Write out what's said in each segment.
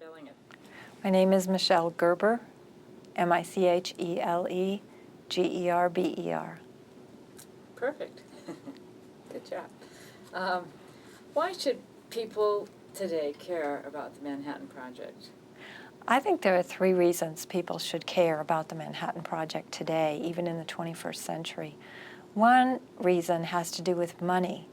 spelling it. My name is Michele Gerber, Michele Gerber. Perfect. Good job. Why should people today care about the Manhattan Project? I think there are three reasons people should care about the Manhattan Project today, even in the 21st century. One reason has to do with money.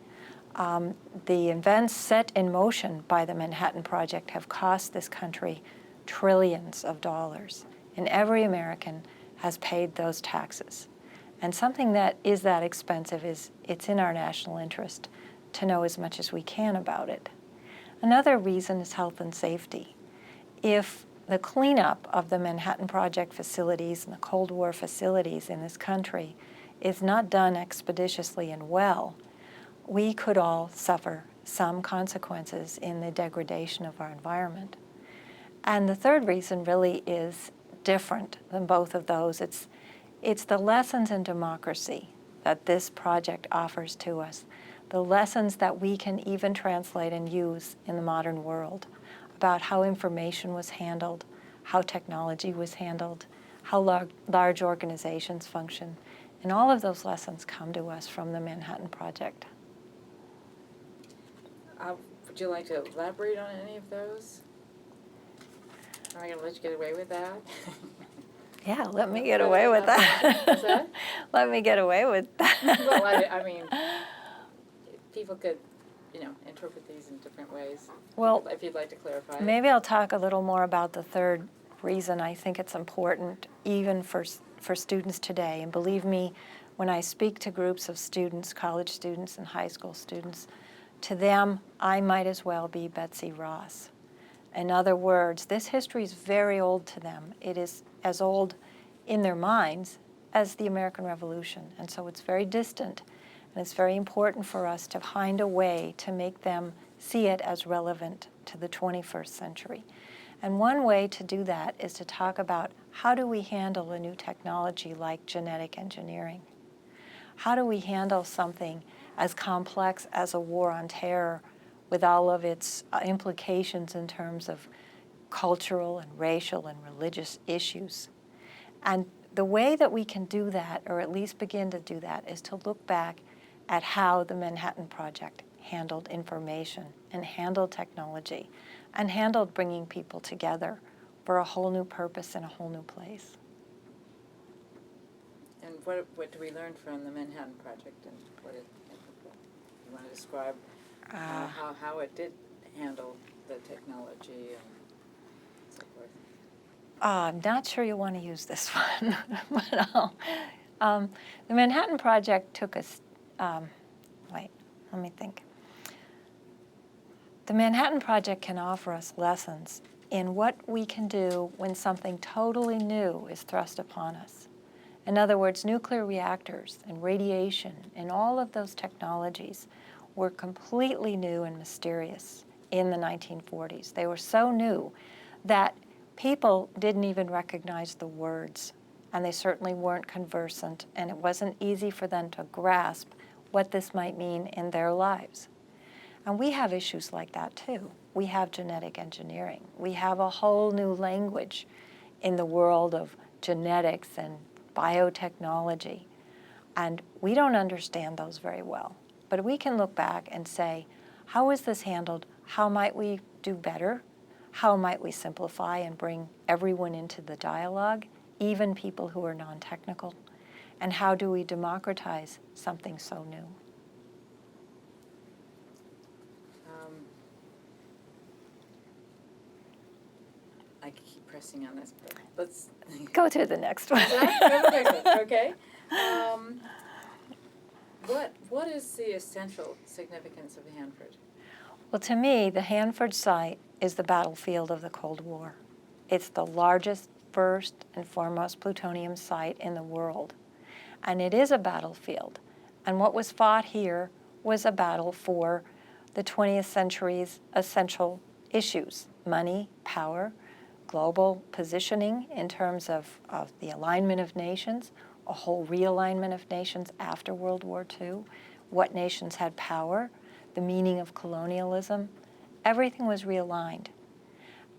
The events set in motion by the Manhattan Project have cost this country trillions of dollars, and every American has paid those taxes. And something that is that expensive is it's in our national interest to know as much as we can about it. Another reason is health and safety. If the cleanup of the Manhattan Project facilities and the Cold War facilities in this country is not done expeditiously and well, we could all suffer some consequences in the degradation of our environment. And the third reason really is different than both of those. It's the lessons in democracy that this project offers to us, the lessons that we can even translate and use in the modern world about how information was handled, how technology was handled, how large organizations function. And all of those lessons come to us from the Manhattan Project. Would you like to elaborate on any of those? Am I going to let you get away with that? Yeah, let me get away with that. What's that? Let me get away with that. Well, I mean, people could, interpret these in different ways. Well, if you'd like to clarify. Maybe I'll talk a little more about the third reason. I think it's important even for students today. And believe me, when I speak to groups of students, college students and high school students, to them, I might as well be Betsy Ross. In other words, this history is very old to them. It is as old in their minds as the American Revolution. And so it's very distant. And it's very important for us to find a way to make them see it as relevant to the 21st century. And one way to do that is to talk about how do we handle a new technology like genetic engineering? How do we handle something as complex as a war on terror with all of its implications in terms of cultural and racial and religious issues? And the way that we can do that, or at least begin to do that, is to look back at how the Manhattan Project handled information and handled technology and handled bringing people together for a whole new purpose in a whole new place. And what do we learn from the Manhattan Project, and you want to describe how it did handle the technology and so forth? I'm not sure you want to use this one, but the Manhattan Project took us, let me think. The Manhattan Project can offer us lessons in what we can do when something totally new is thrust upon us. In other words, nuclear reactors and radiation and all of those technologies were completely new and mysterious in the 1940s. They were so new that people didn't even recognize the words, and they certainly weren't conversant, and it wasn't easy for them to grasp what this might mean in their lives. And we have issues like that too. We have genetic engineering. We have a whole new language in the world of genetics and biotechnology, and we don't understand those very well. But we can look back and say, how is this handled? How might we do better? How might we simplify and bring everyone into the dialogue, even people who are non-technical? And how do we democratize something so new? I keep pressing on this, but let's go to the next one. Okay. What is the essential significance of Hanford? Well, to me, the Hanford site is the battlefield of the Cold War. It's the largest, first and foremost plutonium site in the world. And it is a battlefield. And what was fought here was a battle for the 20th century's essential issues: money, power, global positioning in terms of the alignment of nations, a whole realignment of nations after World War II, what nations had power, the meaning of colonialism. Everything was realigned.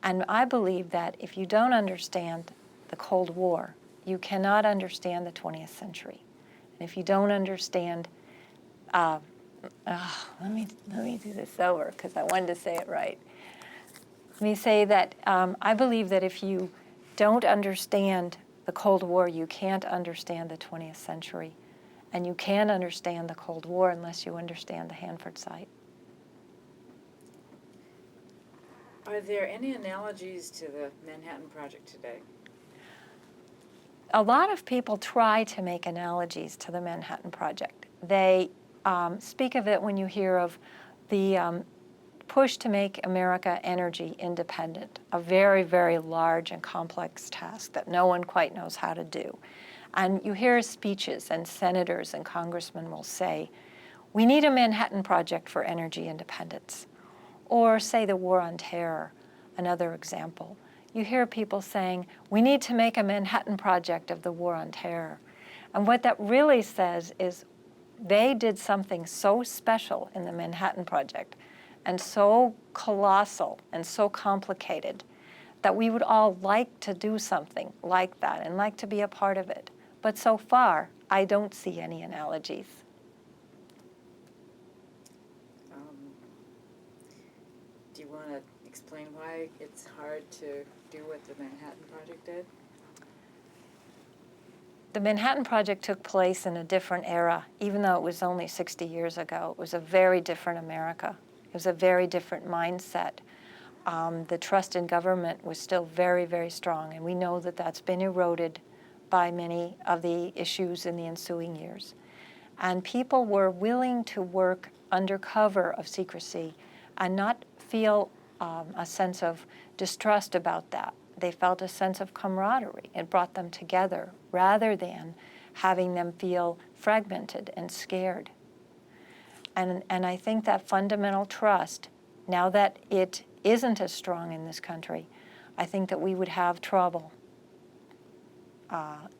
And I believe that if you don't understand the Cold War, you cannot understand the 20th century. And if you don't understand, let me do this over because I wanted to say it right. Let me say that I believe that if you don't understand the Cold War, you can't understand the 20th century. And you can't understand the Cold War unless you understand the Hanford site. Are there any analogies to the Manhattan Project today? A lot of people try to make analogies to the Manhattan Project. They speak of it when you hear of the push to make America energy independent, a very, very large and complex task that no one quite knows how to do. And you hear speeches, and senators and congressmen will say, we need a Manhattan Project for energy independence. Or say the war on terror, another example. You hear people saying, we need to make a Manhattan Project of the war on terror. And what that really says is they did something so special in the Manhattan Project and so colossal and so complicated that we would all like to do something like that and like to be a part of it. But so far, I don't see any analogies. Do you want to explain why it's hard to do what the Manhattan Project did? The Manhattan Project took place in a different era, even though it was only 60 years ago. It was a very different America. It was a very different mindset. The trust in government was still very, very strong, and we know that that's been eroded by many of the issues in the ensuing years. And people were willing to work under cover of secrecy and not feel a sense of distrust about that. They felt a sense of camaraderie. It brought them together rather than having them feel fragmented and scared. And I think that fundamental trust, now that it isn't as strong in this country, I think that we would have trouble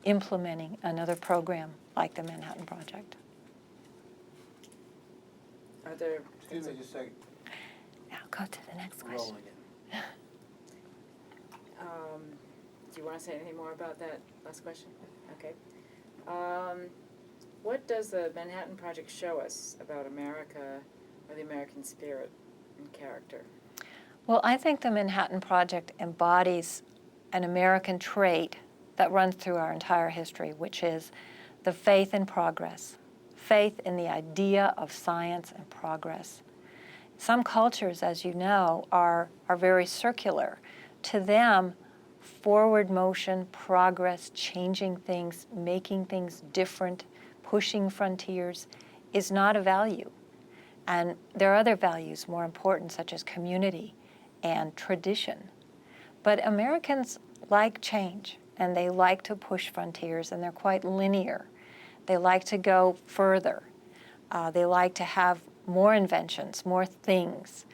implementing another program like the Manhattan Project. Are there... Excuse me just a second. Now go to the next question. Rolling it. Do you want to say anything more about that last question? Okay. What does the Manhattan Project show us about America or the American spirit and character? Well, I think the Manhattan Project embodies an American trait that runs through our entire history, which is the faith in progress, faith in the idea of science and progress. Some cultures, as you know, are very circular. To them, forward motion, progress, changing things, making things different, pushing frontiers is not a value. And there are other values more important, such as community and tradition. But Americans like change, and they like to push frontiers, and they're quite linear. They like to go further. They like to have more inventions, more things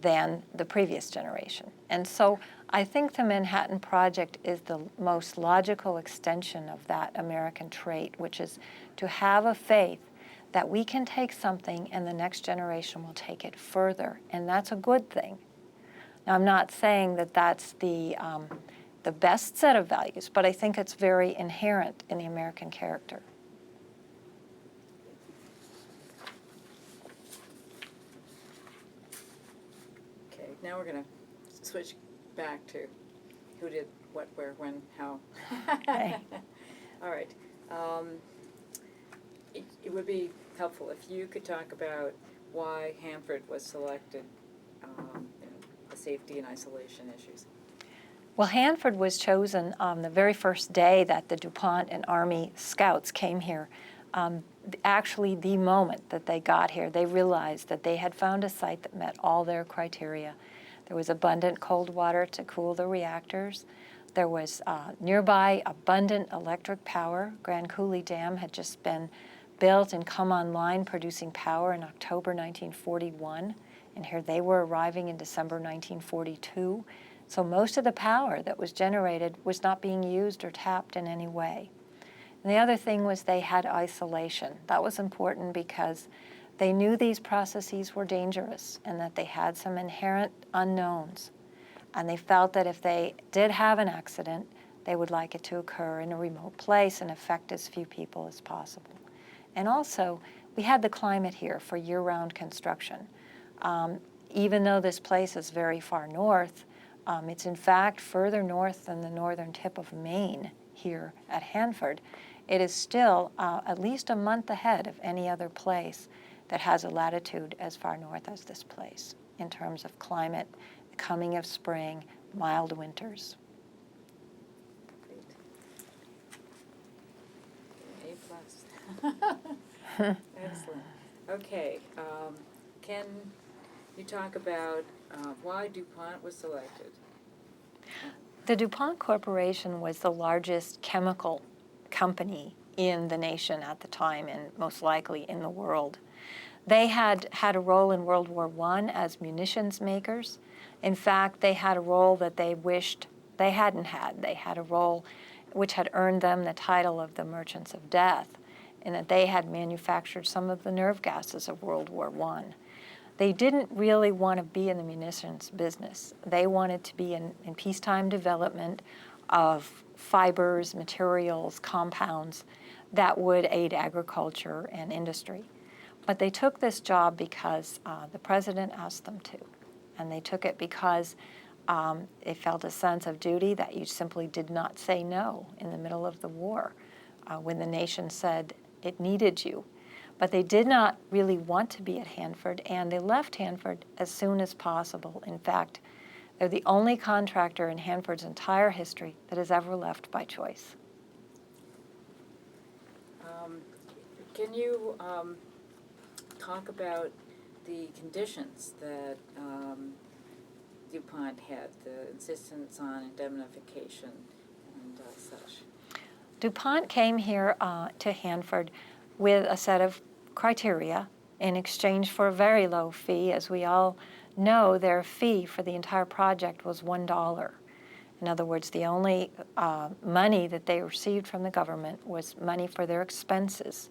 than the previous generation. And so I think the Manhattan Project is the most logical extension of that American trait, which is to have a faith that we can take something and the next generation will take it further, and that's a good thing. Now, I'm not saying that that's the best set of values, but I think it's very inherent in the American character. Okay, now we're going to switch back to who did what, where, when, how. Okay. All right. It would be helpful if you could talk about why Hanford was selected, the safety and isolation issues. Well, Hanford was chosen on the very first day that the DuPont and Army scouts came here. Actually, the moment that they got here, they realized that they had found a site that met all their criteria. There was abundant cold water to cool the reactors. There was nearby abundant electric power. Grand Coulee Dam had just been built and come online producing power in October 1941. And here they were arriving in December 1942. So most of the power that was generated was not being used or tapped in any way. And the other thing was they had isolation. That was important because they knew these processes were dangerous and that they had some inherent unknowns. And they felt that if they did have an accident, they would like it to occur in a remote place and affect as few people as possible. And also, we had the climate here for year-round construction. Even though this place is very far north, it's in fact further north than the northern tip of Maine here at Hanford. It is still at least a month ahead of any other place that has a latitude as far north as this place in terms of climate, the coming of spring, mild winters. A+. Excellent. Okay, can you talk about why DuPont was selected? The DuPont Corporation was the largest chemical company in the nation at the time and most likely in the world. They had a role in World War I as munitions makers. In fact, they had a role that they wished they hadn't had. They had a role which had earned them the title of the Merchants of Death, in that they had manufactured some of the nerve gases of World War I. They didn't really want to be in the munitions business. They wanted to be in peacetime development of fibers, materials, compounds that would aid agriculture and industry. But they took this job because the president asked them to. And they took it because they felt a sense of duty that you simply did not say no in the middle of the war when the nation said it needed you. But they did not really want to be at Hanford, and they left Hanford as soon as possible. In fact, they're the only contractor in Hanford's entire history that has ever left by choice. Can you talk about the conditions that DuPont had, the insistence on indemnification and such? DuPont came here to Hanford with a set of criteria in exchange for a very low fee. As we all know, their fee for the entire project was $1. In other words, the only money that they received from the government was money for their expenses,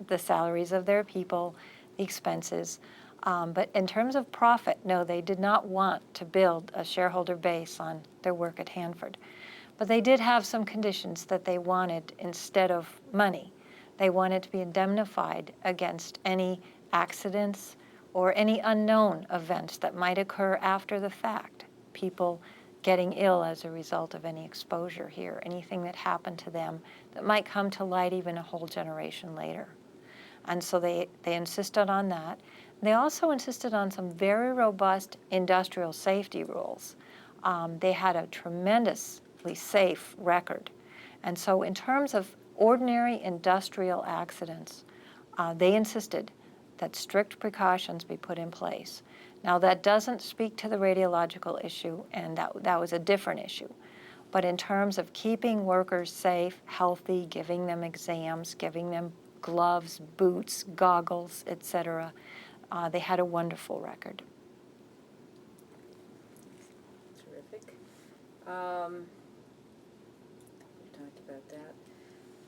the salaries of their people, the expenses. But in terms of profit, no, they did not want to build a shareholder base on their work at Hanford. But they did have some conditions that they wanted instead of money. They wanted to be indemnified against any accidents or any unknown events that might occur after the fact. People getting ill as a result of any exposure here, anything that happened to them that might come to light even a whole generation later. And so they insisted on that. They also insisted on some very robust industrial safety rules. They had a tremendously safe record. And so in terms of ordinary industrial accidents, they insisted that strict precautions be put in place. Now, that doesn't speak to the radiological issue, and that was a different issue. But in terms of keeping workers safe, healthy, giving them exams, giving them gloves, boots, goggles, etc., they had a wonderful record. Terrific. We talked about that.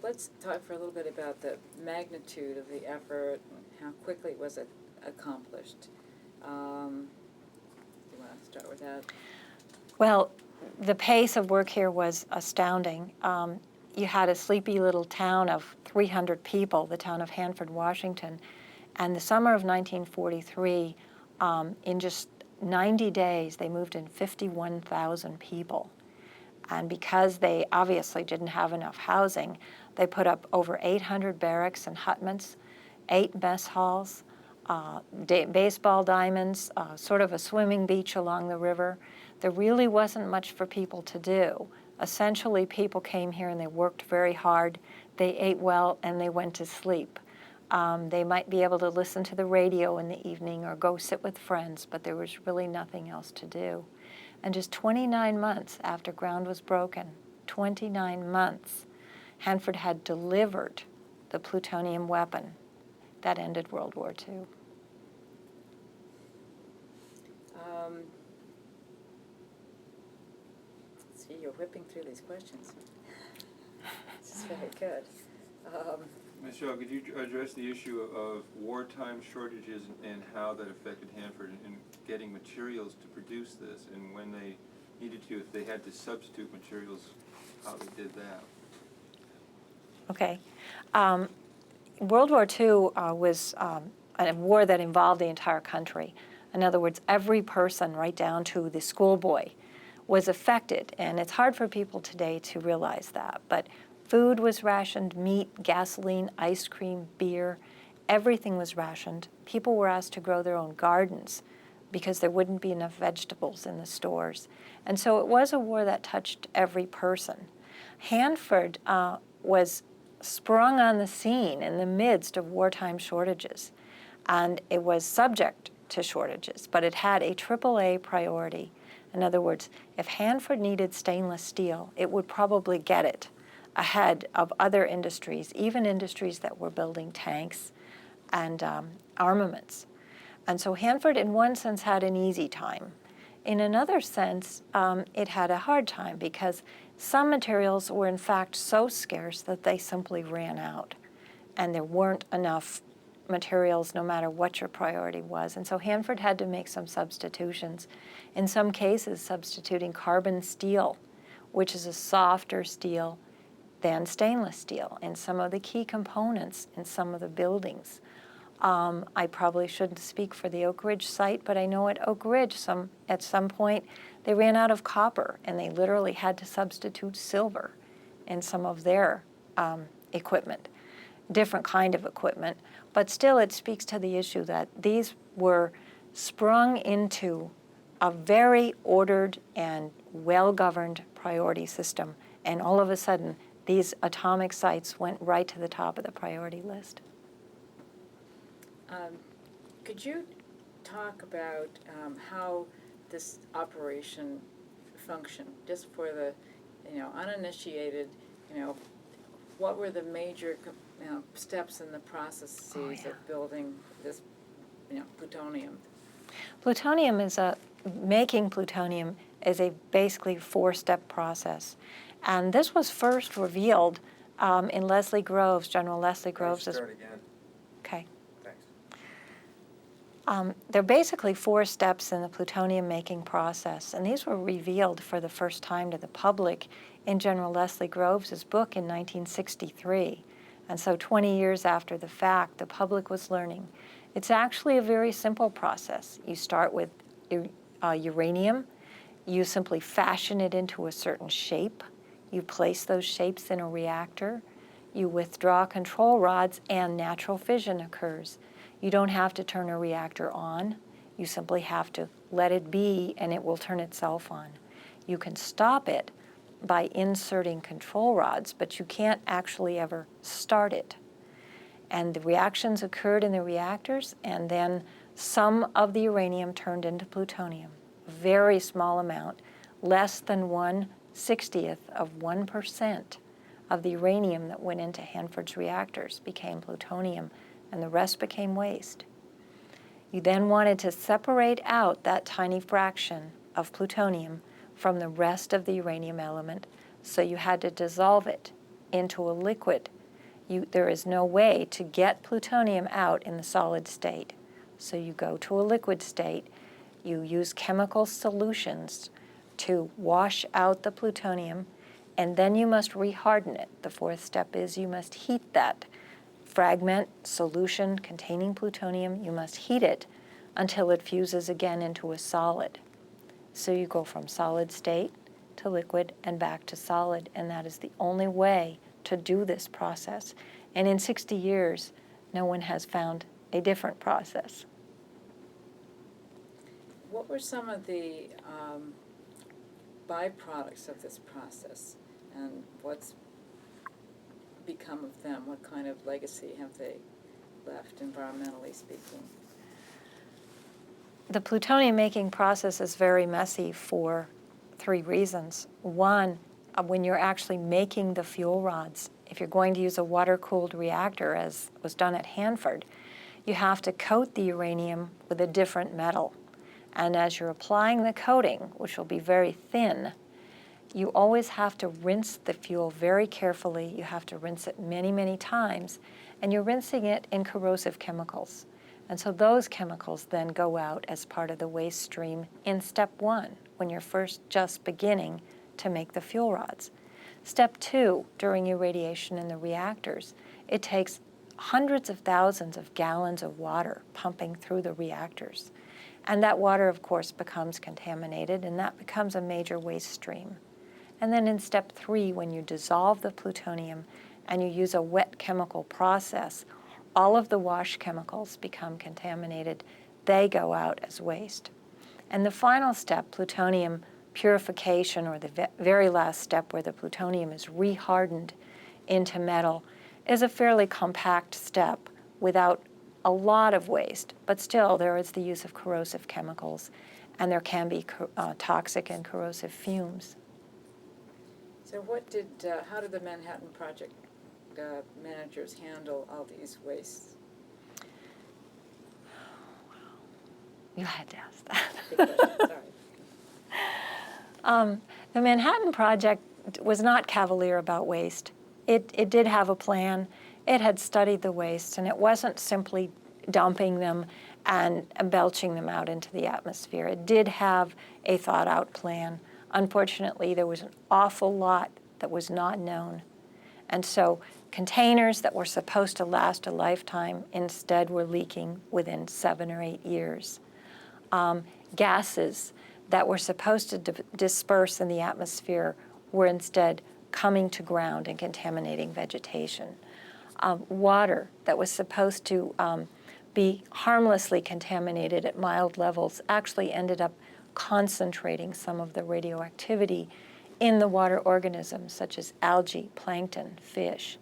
Let's talk for a little bit about the magnitude of the effort and how quickly was it accomplished. You want to start with that? Well, the pace of work here was astounding. You had a sleepy little town of 300 people, the town of Hanford, Washington, and the summer of 1943, in just 90 days, they moved in 51,000 people. And because they obviously didn't have enough housing, they put up over 800 barracks and hutments, 8 mess halls, baseball diamonds, sort of a swimming beach along the river. There really wasn't much for people to do. Essentially, people came here and they worked very hard, they ate well, and they went to sleep. They might be able to listen to the radio in the evening or go sit with friends, but there was really nothing else to do. And just 29 months after ground was broken, 29 months, Hanford had delivered the plutonium weapon that ended World War II. See, you're whipping through these questions. This is very good. Michele, could you address the issue of wartime shortages and how that affected Hanford, and getting materials to produce this, and when they needed to, if they had to substitute materials, how they did that. Okay. World War II was a war that involved the entire country. In other words, every person, right down to the schoolboy, was affected. And it's hard for people today to realize that. But food was rationed, meat, gasoline, ice cream, beer, everything was rationed. People were asked to grow their own gardens because there wouldn't be enough vegetables in the stores. And so it was a war that touched every person. Hanford was sprung on the scene in the midst of wartime shortages. And it was subject to shortages, but it had a AAA priority. In other words, if Hanford needed stainless steel, it would probably get it ahead of other industries, even industries that were building tanks and armaments. And so Hanford, in one sense, had an easy time. In another sense, it had a hard time because some materials were in fact so scarce that they simply ran out, and there weren't enough materials no matter what your priority was. And so Hanford had to make some substitutions. In some cases, substituting carbon steel, which is a softer steel than stainless steel, in some of the key components in some of the buildings. I probably shouldn't speak for the Oak Ridge site, but I know at Oak Ridge, at some point, they ran out of copper, and they literally had to substitute silver in some of their equipment, different kind of equipment. But still, it speaks to the issue that these were sprung into a very ordered and well-governed priority system, and all of a sudden, these atomic sites went right to the top of the priority list. Could you talk about how this operation functioned, just for the, uninitiated, what were the major, steps in the processes of building this, plutonium? Plutonium making plutonium is a basically four-step process. And this was first revealed in Leslie Groves, General Leslie Groves. Start again. Okay. Thanks. There are basically four steps in the plutonium making process, and these were revealed for the first time to the public in General Leslie Groves' book in 1963. And so 20 years after the fact, the public was learning. It's actually a very simple process. You start with uranium. You simply fashion it into a certain shape. You place those shapes in a reactor. You withdraw control rods, and natural fission occurs. You don't have to turn a reactor on. You simply have to let it be, and it will turn itself on. You can stop it by inserting control rods, but you can't actually ever start it. And the reactions occurred in the reactors, and then some of the uranium turned into plutonium. A very small amount, less than 1/60th of 1% of the uranium that went into Hanford's reactors became plutonium, and the rest became waste. You then wanted to separate out that tiny fraction of plutonium from the rest of the uranium element, so you had to dissolve it into a liquid. There is no way to get plutonium out in the solid state. So you go to a liquid state, you use chemical solutions to wash out the plutonium, and then you must reharden it. The fourth step is you must heat that fragment solution containing plutonium. You must heat it until it fuses again into a solid. So you go from solid state to liquid and back to solid, and that is the only way to do this process. And in 60 years, no one has found a different process. What were some of the byproducts of this process, and what's become of them? What kind of legacy have they left, environmentally speaking? The plutonium making process is very messy for three reasons. One, when you're actually making the fuel rods, if you're going to use a water-cooled reactor, as was done at Hanford, you have to coat the uranium with a different metal. And as you're applying the coating, which will be very thin, you always have to rinse the fuel very carefully. You have to rinse it many, many times, and you're rinsing it in corrosive chemicals. And so those chemicals then go out as part of the waste stream in step 1, when you're first just beginning to make the fuel rods. Step 2, during irradiation in the reactors, it takes hundreds of thousands of gallons of water pumping through the reactors. And that water, of course, becomes contaminated, and that becomes a major waste stream. And then in step 3, when you dissolve the plutonium and you use a wet chemical process, all of the wash chemicals become contaminated. They go out as waste. And the final step, plutonium purification, or the very last step where the plutonium is rehardened into metal, is a fairly compact step without a lot of waste. But still, there is the use of corrosive chemicals, and there can be toxic and corrosive fumes. So how did the Manhattan Project managers handle all these wastes? You had to ask that. Big question, sorry. The Manhattan Project was not cavalier about waste. It did have a plan. It had studied the wastes, and it wasn't simply dumping them and belching them out into the atmosphere. It did have a thought-out plan. Unfortunately, there was an awful lot that was not known. And so containers that were supposed to last a lifetime instead were leaking within 7 or 8 years. Gases that were supposed to disperse in the atmosphere were instead coming to ground and contaminating vegetation. Water that was supposed to be harmlessly contaminated at mild levels actually ended up concentrating some of the radioactivity in the water organisms, such as algae, plankton, fish.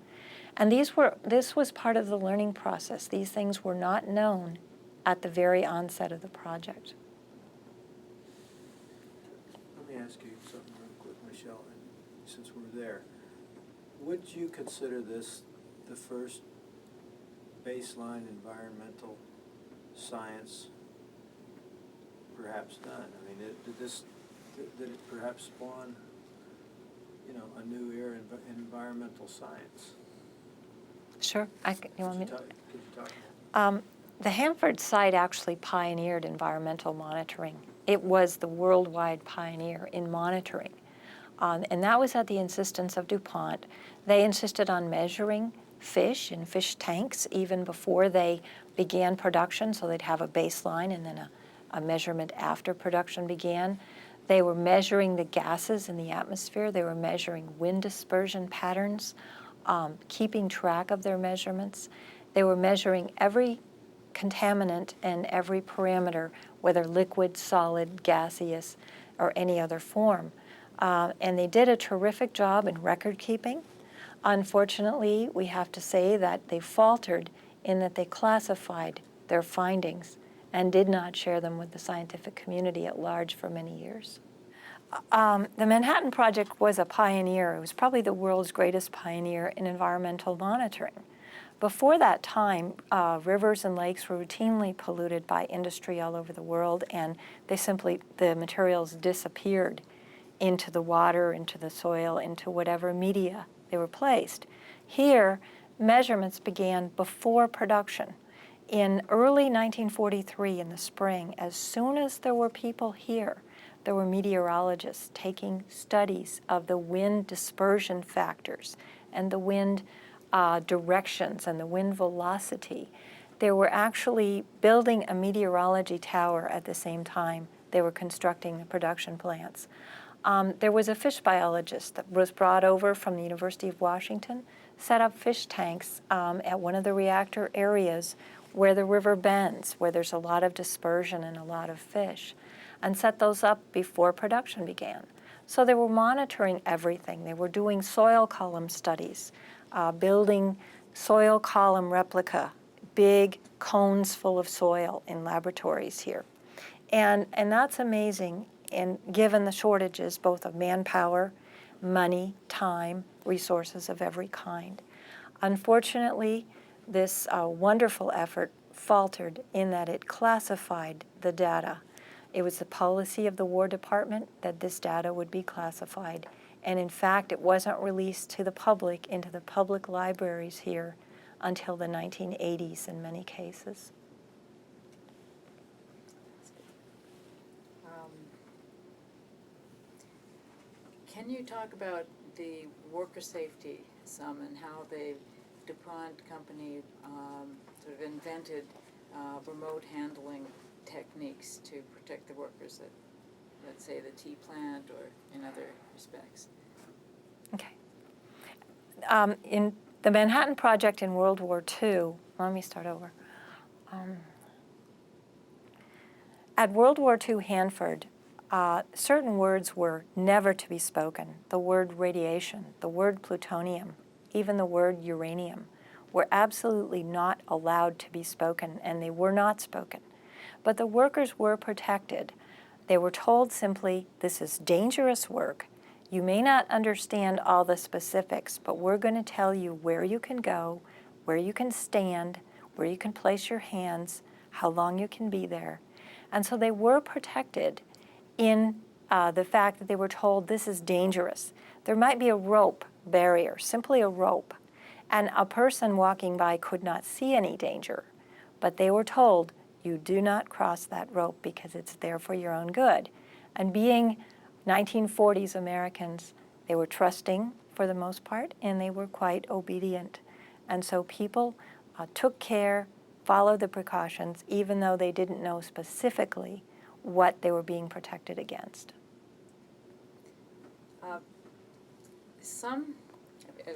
And this was part of the learning process. These things were not known at the very onset of the project. Let me ask you something real quick, Michele, and since we're there. Would you consider this the first baseline environmental science perhaps done? I mean, did it perhaps spawn, a new era in environmental science? Sure. You want me to? Could you talk about it? The Hanford site actually pioneered environmental monitoring. It was the worldwide pioneer in monitoring. And that was at the insistence of DuPont. They insisted on measuring fish in fish tanks even before they began production, so they'd have a baseline and then a measurement after production began. They were measuring the gases in the atmosphere. They were measuring wind dispersion patterns, keeping track of their measurements. They were measuring every contaminant and every parameter, whether liquid, solid, gaseous, or any other form. And they did a terrific job in record keeping. Unfortunately, we have to say that they faltered in that they classified their findings and did not share them with the scientific community at large for many years. The Manhattan Project was a pioneer. It was probably the world's greatest pioneer in environmental monitoring. Before that time, rivers and lakes were routinely polluted by industry all over the world, and the materials disappeared into the water, into the soil, into whatever media they were placed. Here, measurements began before production. In early 1943, in the spring, as soon as there were people here, there were meteorologists taking studies of the wind dispersion factors and the wind directions and the wind velocity. They were actually building a meteorology tower at the same time they were constructing the production plants. There was a fish biologist that was brought over from the University of Washington, set up fish tanks at one of the reactor areas where the river bends, where there's a lot of dispersion and a lot of fish, and set those up before production began. So they were monitoring everything. They were doing soil column studies, building soil column replica, big cones full of soil in laboratories here. And that's amazing, and given the shortages both of manpower, money, time, resources of every kind. Unfortunately, this wonderful effort faltered in that it classified the data. It was the policy of the War Department that this data would be classified. And in fact, it wasn't released to the public, into the public libraries here, until the 1980s in many cases. Can you talk about the worker safety some and how the DuPont company sort of invented remote handling techniques to protect the workers at, let's say, the tea plant or in other respects? Okay. In the Manhattan Project in World War II, let me start over. At World War II Hanford, certain words were never to be spoken. The word radiation, the word plutonium, even the word uranium were absolutely not allowed to be spoken, and they were not spoken. But the workers were protected. They were told simply, this is dangerous work. You may not understand all the specifics, but we're going to tell you where you can go, where you can stand, where you can place your hands, how long you can be there. And so they were protected in the fact that they were told this is dangerous. There might be a rope barrier, simply a rope, and a person walking by could not see any danger, but they were told you do not cross that rope because it's there for your own good. And being 1940s Americans, they were trusting for the most part, and they were quite obedient. And so people took care, followed the precautions, even though they didn't know specifically what they were being protected against. Some,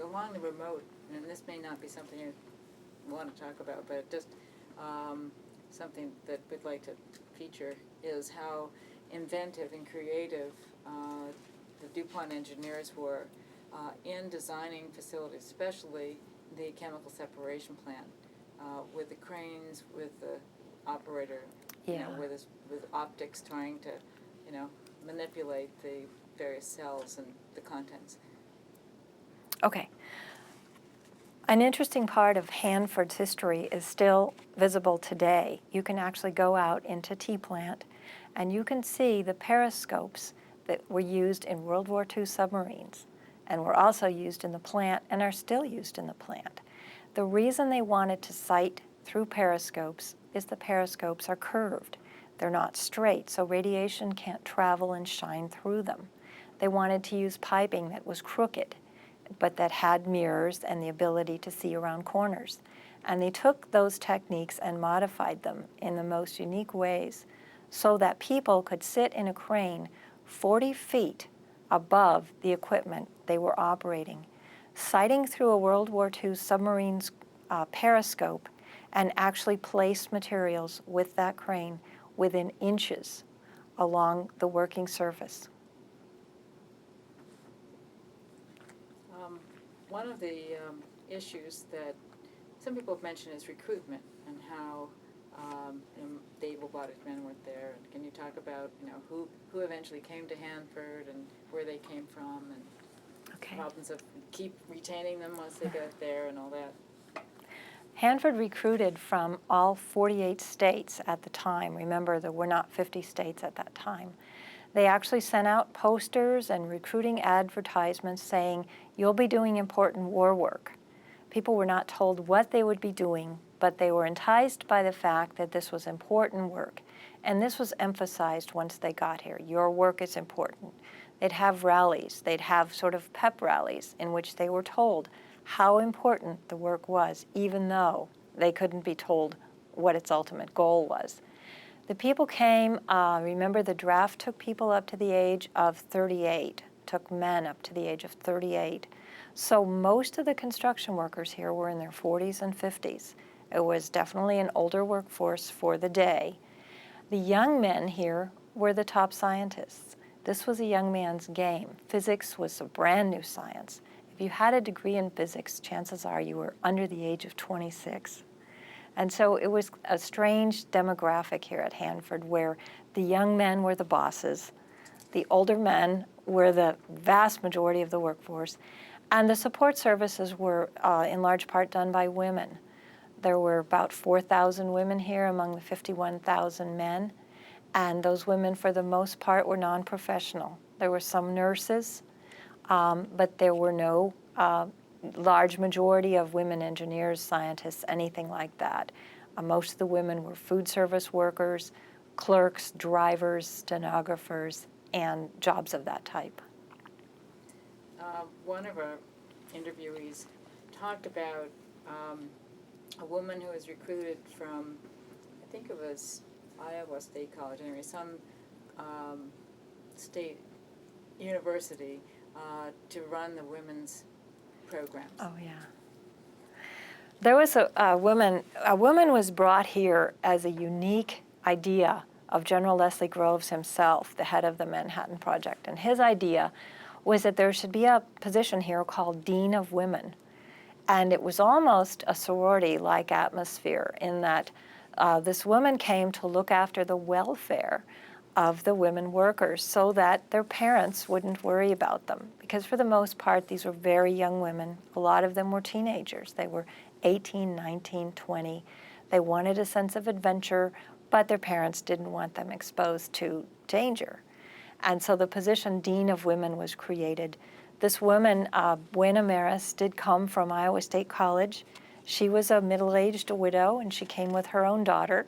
along the remote, and this may not be something you want to talk about, but just something that we'd like to feature is how inventive and creative the DuPont engineers were in designing facilities, especially the chemical separation plant, with the cranes, with the operator, with optics trying to, manipulate the various cells and the contents. Okay. An interesting part of Hanford's history is still visible today. You can actually go out into Tea Plant and you can see the periscopes that were used in World War II submarines and were also used in the plant and are still used in the plant. The reason they wanted to sight through periscopes is the periscopes are curved. They're not straight, so radiation can't travel and shine through them. They wanted to use piping that was crooked, but that had mirrors and the ability to see around corners. And they took those techniques and modified them in the most unique ways so that people could sit in a crane 40 feet above the equipment they were operating, sighting through a World War II submarine's periscope and actually place materials with that crane within inches along the working surface. One of the issues that some people have mentioned is recruitment and how the robotic men weren't there. And can you talk about who eventually came to Hanford and where they came from and problems of keep retaining them once they got there and all that? Hanford recruited from all 48 states at the time. Remember, there were not 50 states at that time. They actually sent out posters and recruiting advertisements saying, you'll be doing important war work. People were not told what they would be doing, but they were enticed by the fact that this was important work. And this was emphasized once they got here. Your work is important. They'd have rallies. They'd have sort of pep rallies in which they were told how important the work was, even though they couldn't be told what its ultimate goal was. The people came, remember the draft took people up to the age of 38, took men up to the age of 38. So most of the construction workers here were in their 40s and 50s. It was definitely an older workforce for the day. The young men here were the top scientists. This was a young man's game. Physics was a brand new science. If you had a degree in physics, chances are you were under the age of 26. And so it was a strange demographic here at Hanford where the young men were the bosses, the older men were the vast majority of the workforce, and the support services were in large part done by women. There were about 4,000 women here among the 51,000 men, and those women for the most part were non-professional. There were some nurses, but there were no large majority of women engineers, scientists, anything like that. Most of the women were food service workers, clerks, drivers, stenographers, and jobs of that type. one of our interviewees talked about a woman who was recruited from, I think it was Iowa State College, anyway, some state university to run the women's programs. Oh, yeah. There was a woman was brought here as a unique idea of General Leslie Groves himself, the head of the Manhattan Project. And his idea was that there should be a position here called Dean of Women. And it was almost a sorority-like atmosphere in that this woman came to look after the welfare of the women workers so that their parents wouldn't worry about them. Because for the most part, these were very young women. A lot of them were teenagers. They were 18, 19, 20. They wanted a sense of adventure, but their parents didn't want them exposed to danger. And so the position Dean of Women was created. This woman, Buena Maris, did come from Iowa State College. She was a middle-aged widow, and she came with her own daughter.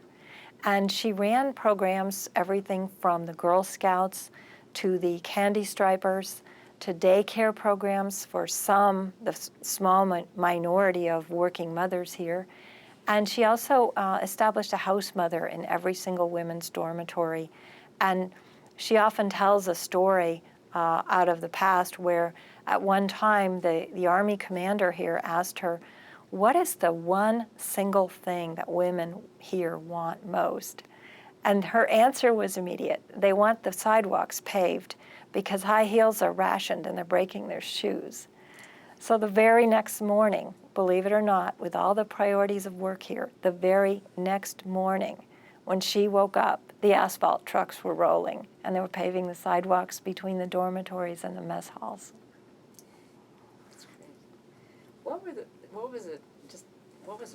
And she ran programs, everything from the Girl Scouts to the Candy Stripers to daycare programs for the small minority of working mothers here. And she also established a house mother in every single women's dormitory. And she often tells a story out of the past where at one time the Army commander here asked her, what is the one single thing that women here want most? And her answer was immediate. They want the sidewalks paved because high heels are rationed and they're breaking their shoes. So the very next morning, believe it or not, with all the priorities of work here, the very next morning, when she woke up, the asphalt trucks were rolling and they were paving the sidewalks between the dormitories and the mess halls. That's great. What was the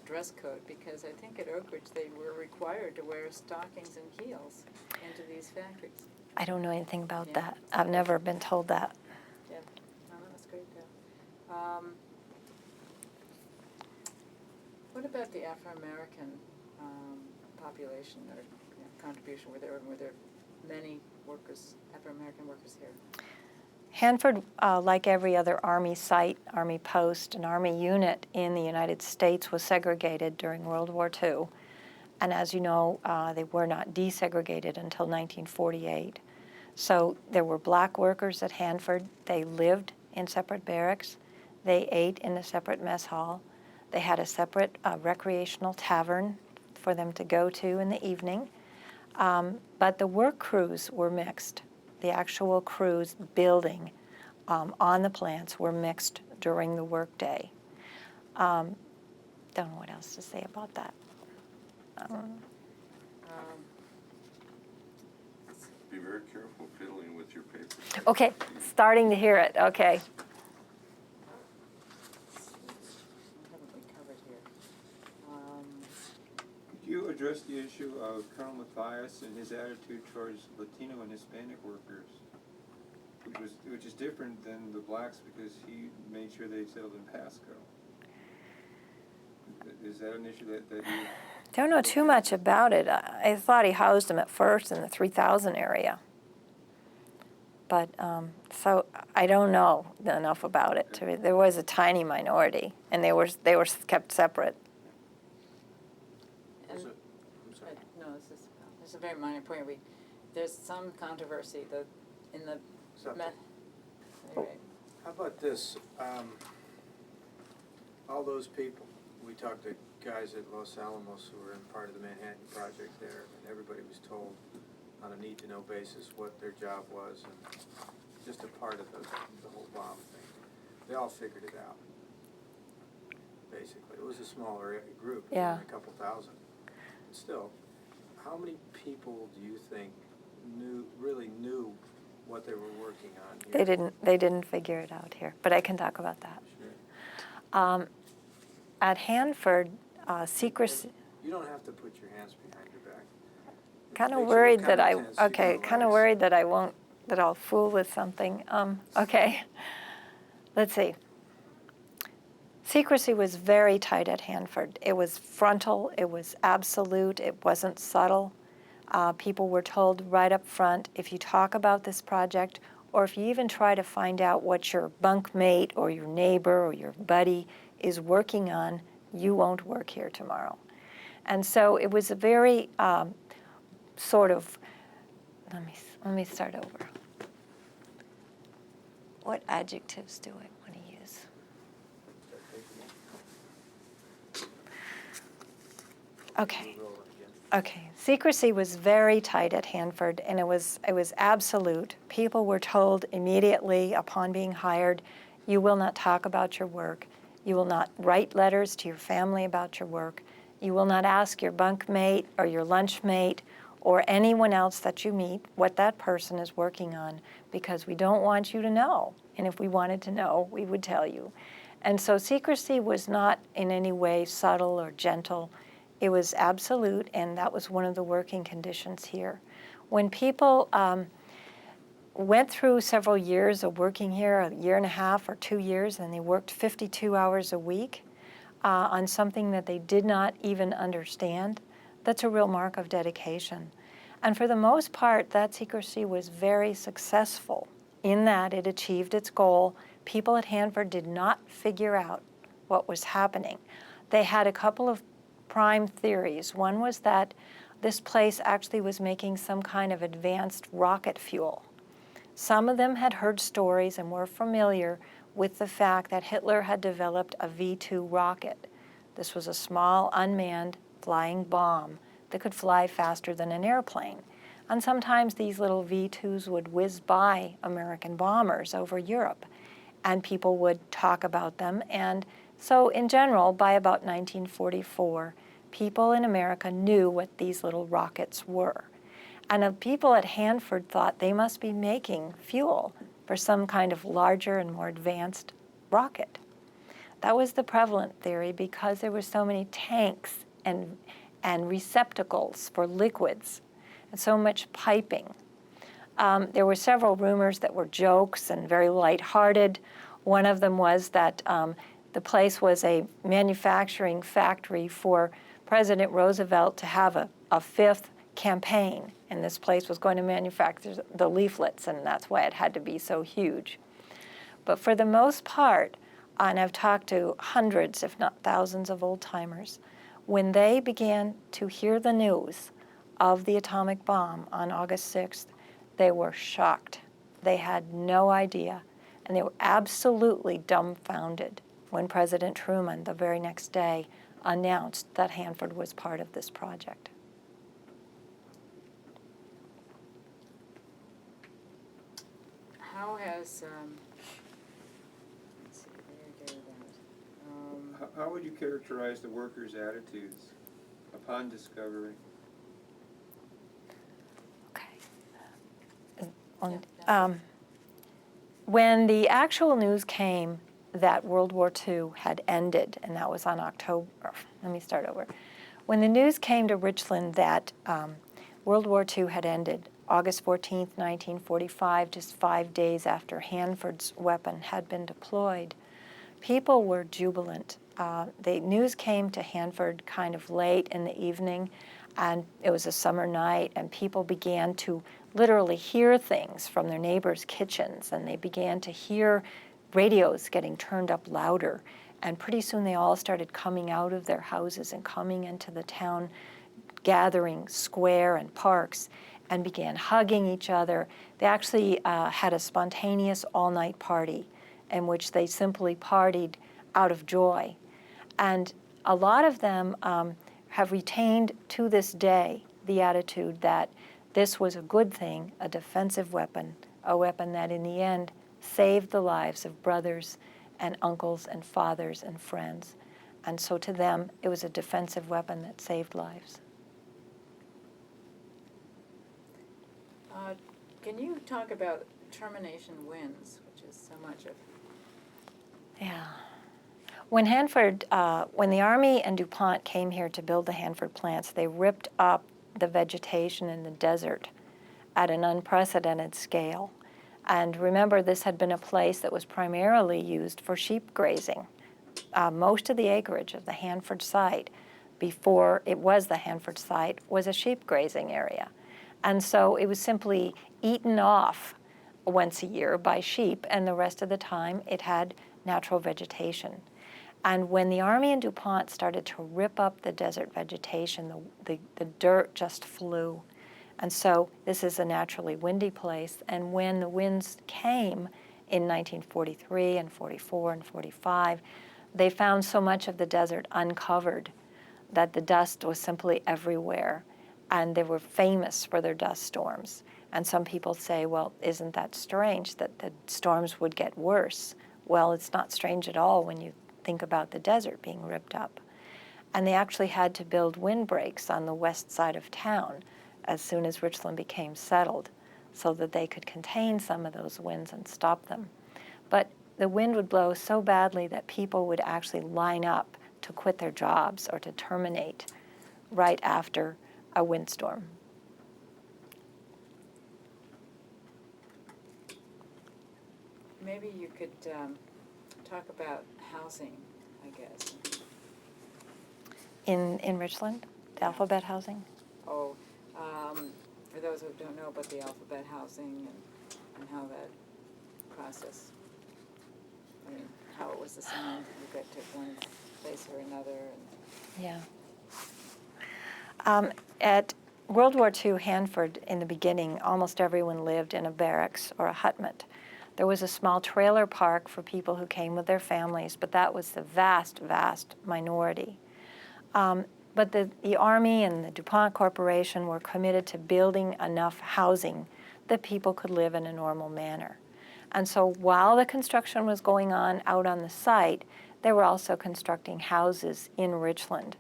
dress code? Because I think at Oak Ridge they were required to wear stockings and heels into these factories. I don't know anything about Yeah. that. I've never been told that. Yeah, no, that's great though. What about the Afro-American population or contribution? Were there many workers, Afro-American workers here? Hanford, like every other Army site, Army post, and Army unit in the United States, was segregated during World War II. And as you know, they were not desegregated until 1948. So there were black workers at Hanford. They lived in separate barracks. They ate in a separate mess hall. They had a separate recreational tavern for them to go to in the evening. But the work crews were mixed. The actual crews building on the plants were mixed during the workday. Don't know what else to say about that. Be very careful fiddling with your paper. Okay, starting to hear it. Okay. What haven't we covered here? Could you address the issue of Colonel Mathias and his attitude towards Latino and Hispanic workers, which is different than the blacks because he made sure they settled in Pasco? Is that an issue that you... Don't know too much about it. I thought he housed them at first in the 3000 area. But, so I don't know enough about it. There was a tiny minority, and they were kept separate. And, I'm sorry. no, this is a very minor point. There's some controversy in the Something. anyway. How about this? All those people, we talked to guys at Los Alamos who were in part of the Manhattan Project there, and everybody was told on a need-to-know basis what their job was, and just a part of the whole bomb thing. They all figured it out, basically. It was a smaller group, Yeah. only a couple thousand. But still, how many people do you think really knew what they were working on here? They didn't figure it out here, but I can talk about that. Sure. At Hanford, Secrecy. You don't have to put your hands behind your back. Kind of Makes you worried kinda that tense, you can kind of relax. worried that I'll fool with something. Okay, let's see. Secrecy was very tight at Hanford. It was frontal, it was absolute, it wasn't subtle. People were told right up front, if you talk about this project or if you even try to find out what your bunkmate or your neighbor or your buddy is working on, you won't work here tomorrow. And so it was a very sort of, let me start over. What adjectives do I want to use? Okay. Okay. Secrecy was very tight at Hanford, and it was absolute. People were told immediately upon being hired, you will not talk about your work. You will not write letters to your family about your work. You will not ask your bunkmate or your lunchmate or anyone else that you meet what that person is working on, because we don't want you to know. And if we wanted to know, we would tell you. And so secrecy was not in any way subtle or gentle. It was absolute, and that was one of the working conditions here. When people went through several years of working here, a year and a half or 2 years, and they worked 52 hours a week on something that they did not even understand, that's a real mark of dedication. And for the most part, that secrecy was very successful in that it achieved its goal. People at Hanford did not figure out what was happening. They had a couple of prime theories. One was that this place actually was making some kind of advanced rocket fuel. Some of them had heard stories and were familiar with the fact that Hitler had developed a V-2 rocket. This was a small, unmanned, flying bomb that could fly faster than an airplane. And sometimes these little V-2s would whiz by American bombers over Europe, and people would talk about them. And so in general, by about 1944, people in America knew what these little rockets were. And the people at Hanford thought they must be making fuel for some kind of larger and more advanced rocket. That was the prevalent theory because there were so many tanks and receptacles for liquids and so much piping. There were several rumors that were jokes and very lighthearted. One of them was that the place was a manufacturing factory for President Roosevelt to have a fifth campaign, and this place was going to manufacture the leaflets, and that's why it had to be so huge. But for the most part, and I've talked to hundreds, if not thousands, of old-timers, when they began to hear the news of the atomic bomb on August 6th, they were shocked. They had no idea, and they were absolutely dumbfounded when President Truman, the very next day, announced that Hanford was part of this project. How has, let's see, where did that? How would you characterize the workers' attitudes upon discovery? Okay. When the actual news came that World War II had ended, and that was on let me start over. When the news came to Richland that World War II had ended, August 14th, 1945, just 5 days after Hanford's weapon had been deployed, people were jubilant. The news came to Hanford kind of late in the evening, and it was a summer night, and people began to literally hear things from their neighbors' kitchens, and they began to hear radios getting turned up louder. And pretty soon they all started coming out of their houses and coming into the town gathering square and parks and began hugging each other. They actually had a spontaneous all-night party in which they simply partied out of joy. And a lot of them have retained to this day the attitude that this was a good thing, a defensive weapon, a weapon that in the end saved the lives of brothers and uncles and fathers and friends. And so to them, it was a defensive weapon that saved lives. Can you talk about Termination Wins, which is so much of... Yeah. When when the Army and DuPont came here to build the Hanford plants, they ripped up the vegetation in the desert at an unprecedented scale. And remember, this had been a place that was primarily used for sheep grazing. Most of the acreage of the Hanford site, before it was the Hanford site, was a sheep grazing area. And so it was simply eaten off once a year by sheep, and the rest of the time it had natural vegetation. And when the Army and DuPont started to rip up the desert vegetation, the dirt just flew. And so this is a naturally windy place, and when the winds came in 1943 and 44 and 45, they found so much of the desert uncovered that the dust was simply everywhere, and they were famous for their dust storms. And some people say, well, isn't that strange that the storms would get worse? Well, it's not strange at all when you think about the desert being ripped up. And they actually had to build windbreaks on the west side of town as soon as Richland became settled, so that they could contain some of those winds and stop them. But the wind would blow so badly that people would actually line up to quit their jobs or to terminate right after a windstorm. Maybe you could talk about housing, I guess. In Richland, the alphabet housing? Oh, for those who don't know about the alphabet housing and how that process, I mean, how it was assigned, you got to one place or another. And Yeah. At World War II, Hanford, in the beginning, almost everyone lived in a barracks or a hutment. There was a small trailer park for people who came with their families, but that was the vast, vast minority. But the Army and the DuPont Corporation were committed to building enough housing that people could live in a normal manner. And so while the construction was going on out on the site, they were also constructing houses in Richland.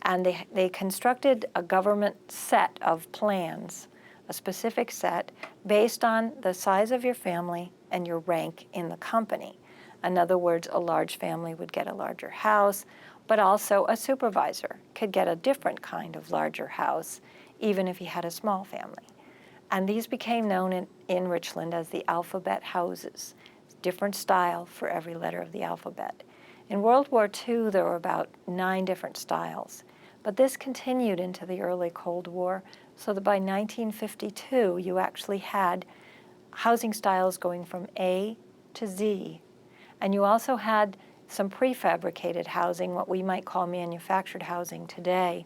And they constructed a government set of plans, a specific set, based on the size of your family and your rank in the company. In other words, a large family would get a larger house, but also a supervisor could get a different kind of larger house, even if he had a small family. And these became known in Richland as the alphabet houses, different style for every letter of the alphabet. In World War II, there were about 9 different styles, but this continued into the early Cold War, so that by 1952, you actually had housing styles going from A to Z. And you also had some prefabricated housing, what we might call manufactured housing today,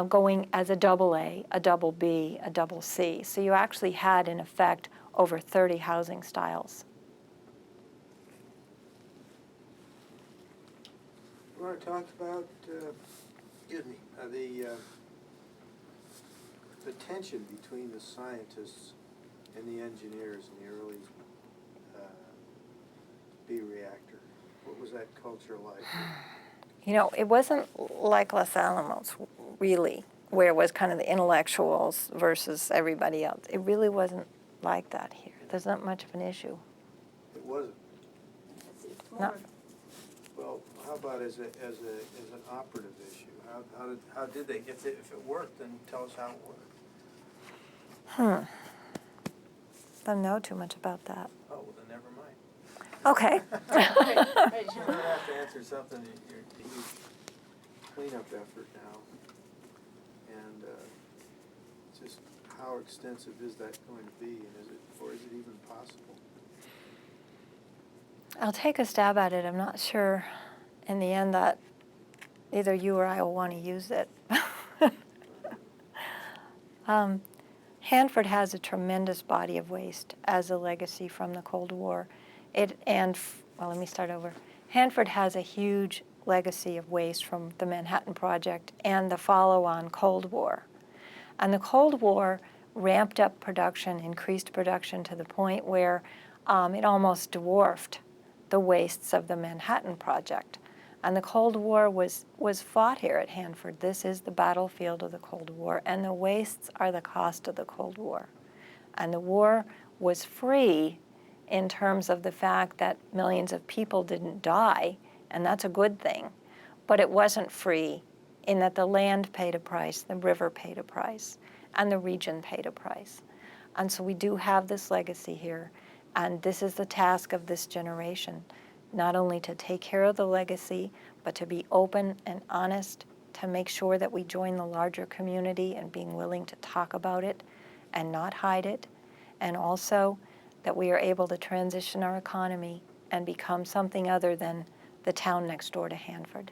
going as a double A, a double B, a double C. So you actually had, in effect, over 30 housing styles. You want to talk about, the tension between the scientists and the engineers in the early B reactor? What was that culture like? You know, it wasn't like Los Alamos, really, where it was kind of the intellectuals versus everybody else. It really wasn't like that here. There's not much of an issue. It wasn't. No. Well, how about as an operative issue? How did they, if it worked, then tell us how it worked. Don't know too much about that. Oh, well, then never mind. Okay. Right, You don't have to answer something, you're a huge cleanup effort now. And just how extensive is that going to be, and is it even possible? I'll take a stab at it. I'm not sure in the end that either you or I will want to use it. Hanford has a tremendous body of waste as a legacy from the Cold War. Let me start over. Hanford has a huge legacy of waste from the Manhattan Project and the follow-on Cold War. And the Cold War ramped up production, increased production to the point where it almost dwarfed the wastes of the Manhattan Project. And the Cold War was fought here at Hanford. This is the battlefield of the Cold War, and the wastes are the cost of the Cold War. And the war was free in terms of the fact that millions of people didn't die, and that's a good thing. But it wasn't free in that the land paid a price, the river paid a price, and the region paid a price. And so we do have this legacy here, and this is the task of this generation, not only to take care of the legacy, but to be open and honest, to make sure that we join the larger community and being willing to talk about it and not hide it, and also that we are able to transition our economy and become something other than the town next door to Hanford.